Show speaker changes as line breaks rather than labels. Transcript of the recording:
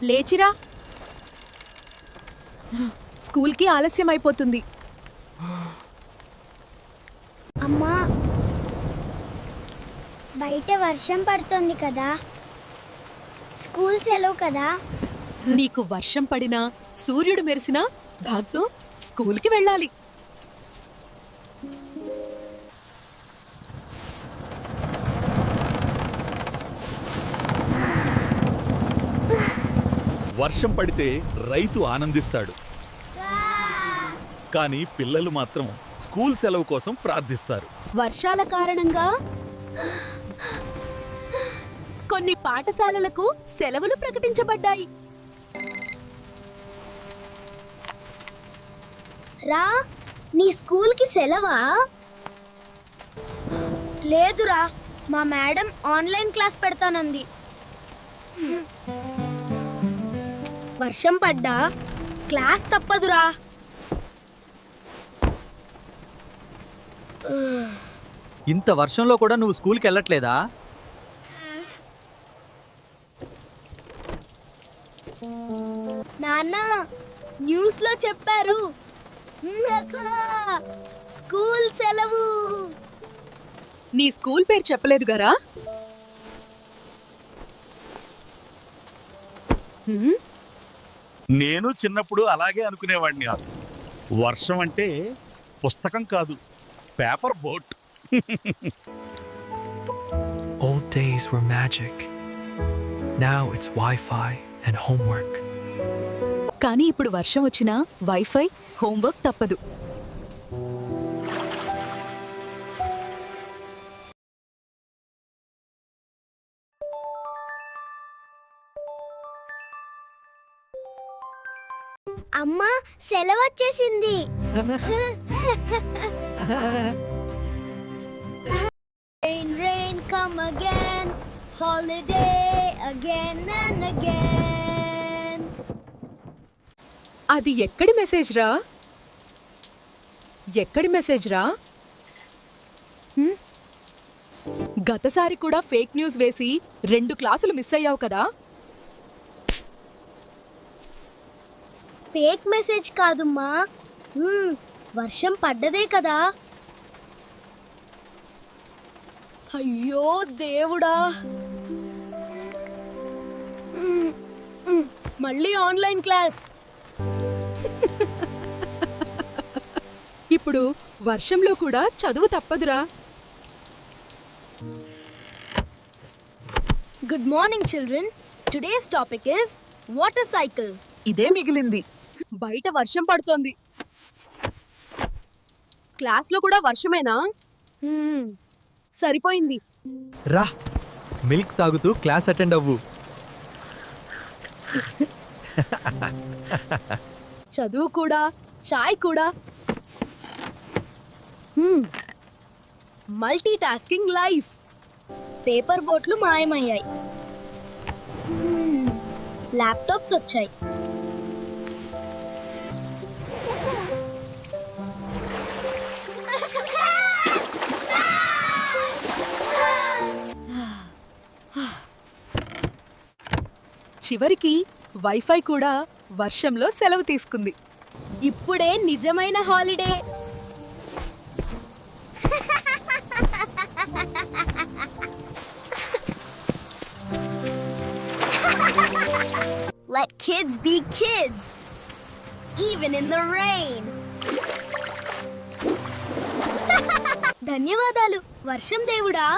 లేచిరా, స్కూల్కి ఆలస్యం అయిపోతుంది.
అమ్మా, బయట వర్షం పడుతుంది కదా, స్కూల్ సెలవు కదా.
నీకు వర్షం పడినా సూర్యుడు మెరిసినా భాగ్తో స్కూల్కి వెళ్ళాలి.
వర్షం పడితే రైతు ఆనందిస్తాడు, కానీ పిల్లలు మాత్రం స్కూల్ సెలవు కోసం ప్రార్థిస్తారు.
వర్షాల కారణంగా కొన్ని పాఠశాలలకు సెలవులు ప్రకటించబడ్డాయి.
రా, నీ స్కూల్కి సెలవా? లేదురా, మా మేడం ఆన్లైన్ క్లాస్ పెడతానంది. వర్షం పడ్డా క్లాస్ తప్పదురా.
ఇంత వర్షంలో కూడా నువ్వు స్కూల్కి వెళ్ళట్లేదా?
నాన్న, న్యూస్ లో చెప్పారు స్కూల్ సెలవు.
నీ స్కూల్ పేరు చెప్పలేదు గారా?
నేను చిన్నప్పుడు అలాగే అనుకునేవాడిని. వర్షం అంటే పుస్తకం కాదు, paper boat.
Old days were magic. Now it's Wi-Fi and homework.
కానీ ఇప్పుడు వర్షం వచ్చినా వైఫై, హోంవర్క్ తప్పదు.
అమ్మా, సెలవు వచ్చేసింది. Rain, rain, come again. Holiday again and again.
అది ఎక్కడి మెసేజ్ రా? ఎక్కడి మెసేజ్ రా? గతసారి కూడా ఫేక్ న్యూస్ వేసి 2 క్లాసులు మిస్ అయ్యావు కదా.
ఫేక్ మెసేజ్ కాదుమ్మా, వర్షం పడ్డదే కదా.
అయ్యో దేవుడా,
మళ్ళీ ఆన్లైన్ క్లాస్.
ఇప్పుడు వర్షంలో కూడా చదువు తప్పదురా.
Good morning children. Today's topic is water cycle.
ఇదే మిగిలింది. బయట వర్షం పడుతోంది. క్లాస్లో కూడా వర్షమేనా? సరిపోయింది.
రా, మిల్క్ తాగుతూ క్లాస్ అటెండ్ అవ్వు.
చదువు కూడా, చాయ్ కూడా. Multi tasking life.
పేపర్ బోట్లు మాయమయ్యాయి, ల్యాప్టాప్స్ వచ్చాయి.
చివరికి వైఫై కూడా వర్షంలో సెలవు తీసుకుంది. ఇప్పుడే నిజమైన holiday.
Let kids be kids, even in the rain. ధన్యవాదాలు వర్షం దేవుడా.